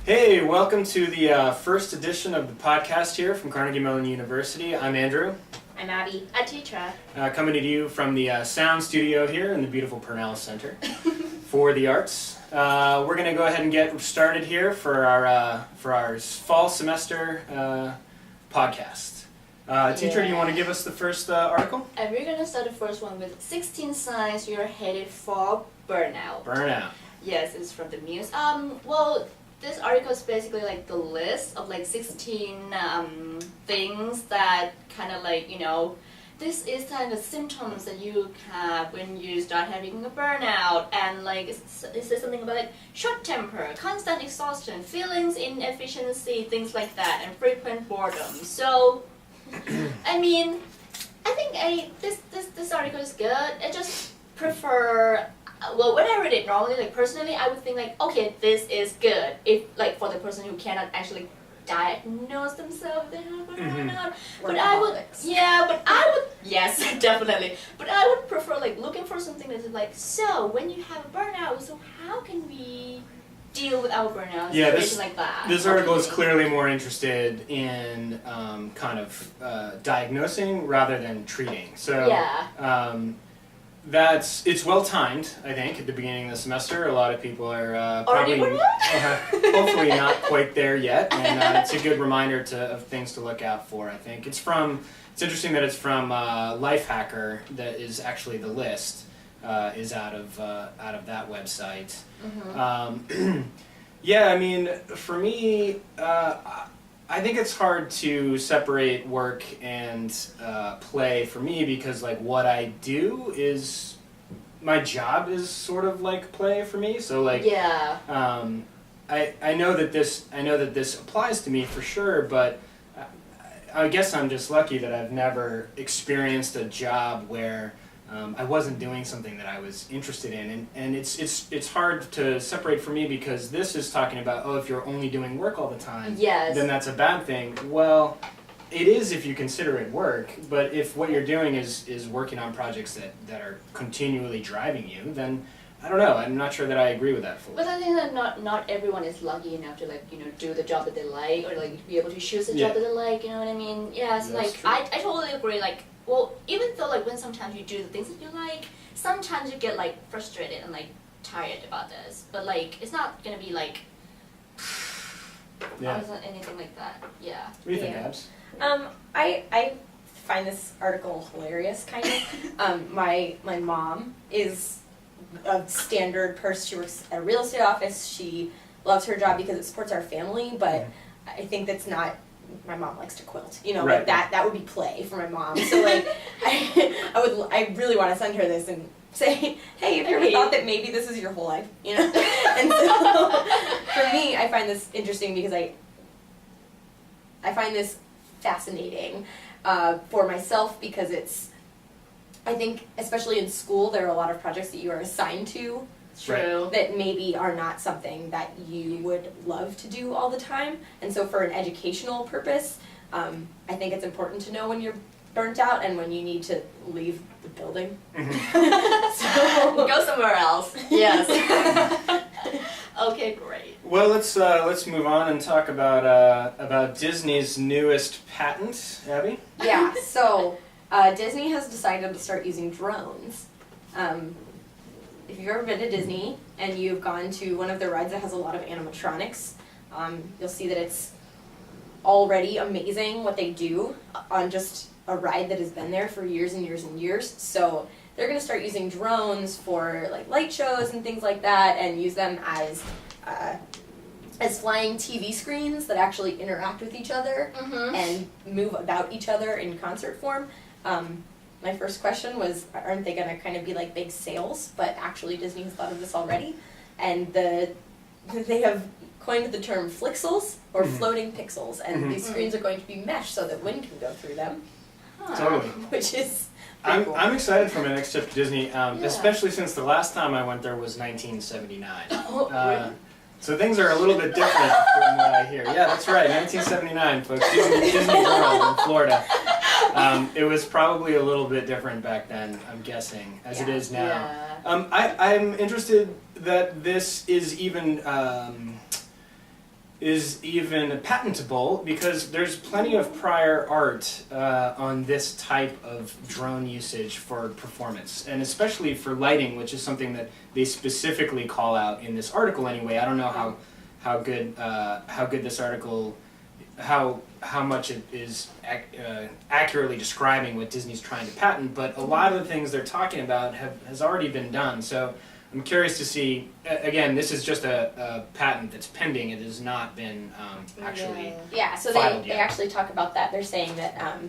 Hey, welcome to the first edition of the podcast here from Carnegie Mellon University. I'm Andrew. I'm Abby. Atitra. Coming to you from the sound studio here in the beautiful Purnell Center for the Arts. We're going to go ahead and get started here for our fall semester podcast. Teacher, do you want to give us the first article? And we're going to start the first one with 16 signs you're headed for burnout. Burnout. Yes, it's from the Muse. Well, this article is basically like the list of like 16 things that kind of like, this is kind of the symptoms that you have when you start having a burnout, and like it says something about like short temper, constant exhaustion, feelings inefficiency, things like that, and frequent boredom. So, I mean, I think this article is good. I just prefer. Well, when I read it normally, like personally, I would think like, okay, this is good. If like for the person who cannot actually diagnose themselves, they have burnout. But I would, yes, definitely. But I would prefer like looking for something that's like, so when you have a burnout, so how can we deal with our burnout situation like that? This article is clearly more interested in diagnosing rather than treating. So it's well timed, I think, at the beginning of the semester. A lot of people are probably hopefully not quite there yet, and it's a good reminder of things to look out for. I think it's interesting that it's from Lifehacker. That is actually the list is out of that website. Mm-hmm. Yeah, I mean, for me, I think it's hard to separate work and play for me because like what I do is my job is sort of like play for me. So like I know that this applies to me for sure, but I guess I'm just lucky that I've never experienced a job where I wasn't doing something that I was interested in, and it's hard to separate for me because this is talking about, if you're only doing work all the time, then that's a bad thing. Well, it is if you consider it work, but if what you're doing is working on projects that are continually driving you, then I don't know. I'm not sure that I agree with that fully. But I think that not everyone is lucky enough to like do the job that they like, or like be able to choose the job that they like. You know what I mean? Yeah. So like I totally agree. Like. Well, even though like when sometimes you do the things that you like, sometimes you get like frustrated and like tired about this. But like it's not gonna be like anything like that. Yeah. What do you think, Abs? I find this article hilarious, kind of. My mom is a standard person. She works at a real estate office. She loves her job because it supports our family, but I think that's not. My mom likes to quilt, like that would be play for my mom. So like, I really want to send her this and say, hey, have you ever thought that maybe this is your whole life, And so for me, I find this interesting because I find this fascinating for myself because I think especially in school there are a lot of projects that you are assigned to. True. That maybe are not something that you would love to do all the time. And so for an educational purpose, I think it's important to know when you're burnt out and when you need to leave the building. So go somewhere else. Yes. Okay, great. Well, let's move on and talk about Disney's newest patent, Abby. Yeah, so Disney has decided to start using drones. If you've ever been to Disney and you've gone to one of their rides that has a lot of animatronics, you'll see that it's already amazing what they do on just a ride that has been there for years and years and years. So they're going to start using drones for like light shows and things like that, and use them as flying TV screens that actually interact with each other and move about each other in concert form. My first question was, aren't they going to kind of be like big sails? But actually Disney has thought of this already. And they have coined the term flixels, or floating pixels. And these screens are going to be meshed so that wind can go through them. Totally. Which is cool. I'm excited for my next trip to Disney, especially since the last time I went there was 1979. Really? So things are a little bit different from what I hear. Yeah, that's right, 1979, folks. Disney World in Florida. It was probably a little bit different back then, I'm guessing, as it is now. I'm interested that this is even is even patentable, because there's plenty of prior art on this type of drone usage for performance, and especially for lighting, which is something that they specifically call out in this article anyway. I don't know how good this article, how much it is accurately describing what Disney's trying to patent, but a lot of the things they're talking about has already been done. So I'm curious to see, again, this is just a patent that's pending. It has not been actually Yeah, so filed they yet. actually talk about that. They're saying that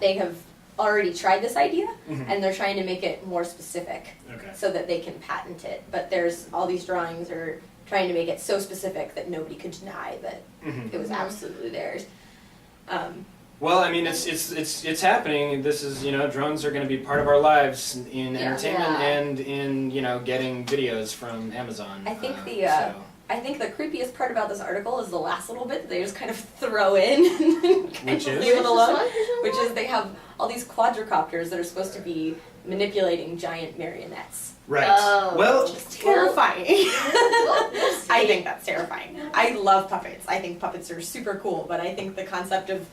they have already tried this idea, Mhm. and they're trying to make it more specific Okay. so that they can patent it. But there's all these drawings are trying to make it so specific that nobody could deny that Mhm. it was absolutely theirs. Well, I mean, it's happening. This is, drones are going to be part of our lives in Yeah. entertainment Yeah. and in, getting videos from Amazon. I think so. I think the creepiest part about this article is the last little bit that they just kind of throw in and kind Which of is? leave it alone. Which is they have all these quadricopters that are supposed to be manipulating giant marionettes. Right. Oh. Well, Which is terrifying. I think that's terrifying. I love puppets. I think puppets are super cool, but I think the concept of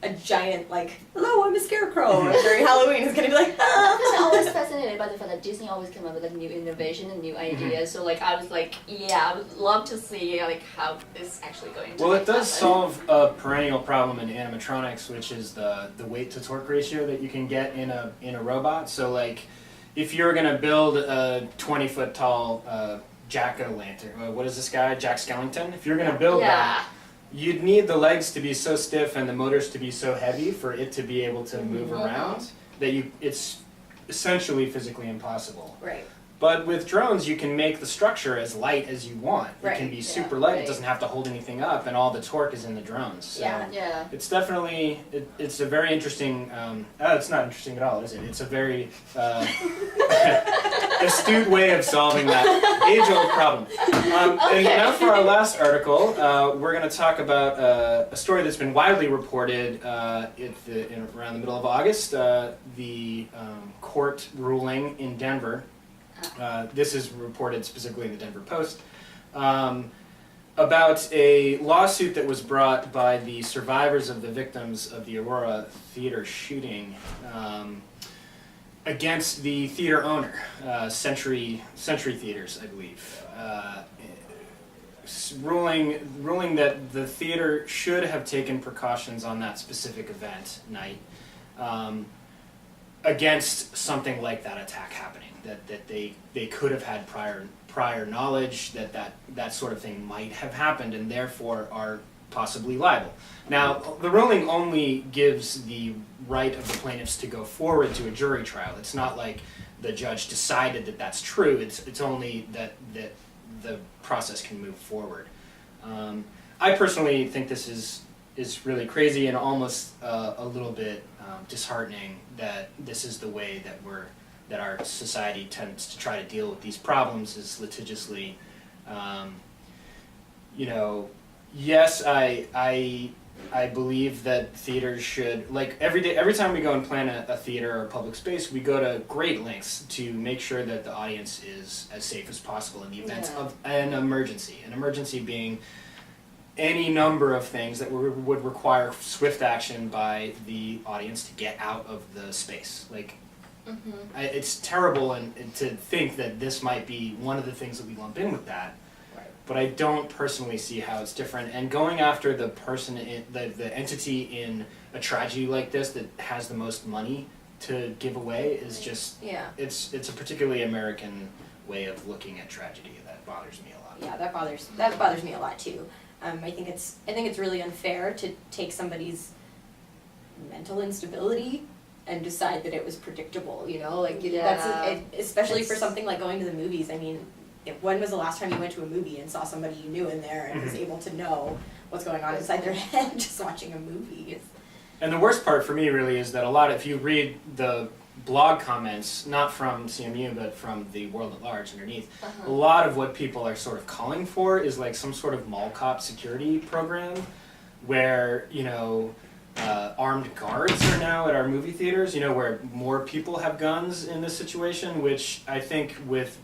a giant, like, hello, I'm a scarecrow, during Halloween is gonna be like, I'm just ah. always fascinated by the fact that Disney always come up with like new innovation and new ideas. So like I was like, yeah, I would love to see like how this actually going to. well, like, it does happen. solve a perennial problem in animatronics, which is the weight to torque ratio that you can get in a robot. So like, if you're gonna build a 20-foot tall jack-o'-lantern, what is this guy, Jack Skellington? If you're gonna build that, you'd need the legs to be so stiff and the motors to be so heavy for it to be able to move around that it's essentially physically impossible. Right. But with drones, you can make the structure as light as you want. It Right. can be Yeah, super light. It right. doesn't have to hold anything up, and all the torque is in the drones. So Yeah. Yeah. it's definitely it's a very interesting. It's not interesting at all, is it? It's a very astute way of solving that age-old problem. And now for our last article, we're going to talk about a story that's been widely reported around the middle of August. The court ruling in Denver. This is reported specifically in the Denver Post. About a lawsuit that was brought by the survivors of the victims of the Aurora Theater shooting against the theater owner, Century Theaters, I believe, ruling that the theater should have taken precautions on that specific event night against something like that attack happening. That they could have had prior knowledge that sort of thing might have happened, and therefore are possibly liable. Now, the ruling only gives the right of the plaintiffs to go forward to a jury trial. It's not like the judge decided that that's true. It's only that the process can move forward. I personally think this is really crazy and almost a little bit disheartening that this is the way that our society tends to try to deal with these problems, is litigiously. Yes, I believe that theaters should, like, every time we go and plan a theater or a public space, we go to great lengths to make sure that the audience is as safe as possible in the event of an emergency. An emergency being any number of things that would require swift action by the audience to get out of the space. Like, it's terrible and to think that this might be one of the things that we lump in with that. Right. But I don't personally see how it's different. And going after the person, the entity in a tragedy like this that has the most money to give away is just, Yeah. it's a particularly American way of looking at tragedy that bothers me a lot. Yeah, that bothers me a lot too. I think it's really unfair to take somebody's mental instability and decide that it was predictable. Especially for something like going to the movies. I mean, when was the last time you went to a movie and saw somebody you knew in there and was able to know what's going on inside their head just watching a movie? And the worst part for me really is that if you read the blog comments, not from CMU but from the world at large underneath, a lot of what people are sort of calling for is like some sort of mall cop security program where, armed guards are now at our movie theaters, where more people have guns in this situation, which I think with,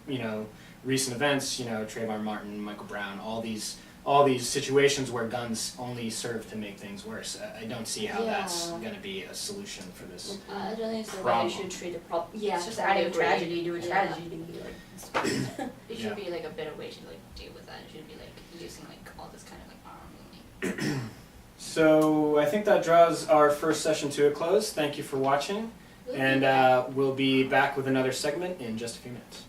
recent events, Trayvon Martin, Michael Brown, all these all these situations where guns only serve to make things worse. I don't see how that's Yeah. going to be a solution for this. I don't think it's the way Problem. you should treat the problem. Yeah, It's just totally adding agree. tragedy to a Yeah. tragedy to me. Like, It should be like a better way to like deal with that. It should be like using like all this kind of like arm. So I think that draws our first session to a close. Thank you for watching, and we'll be back with another segment in just a few minutes.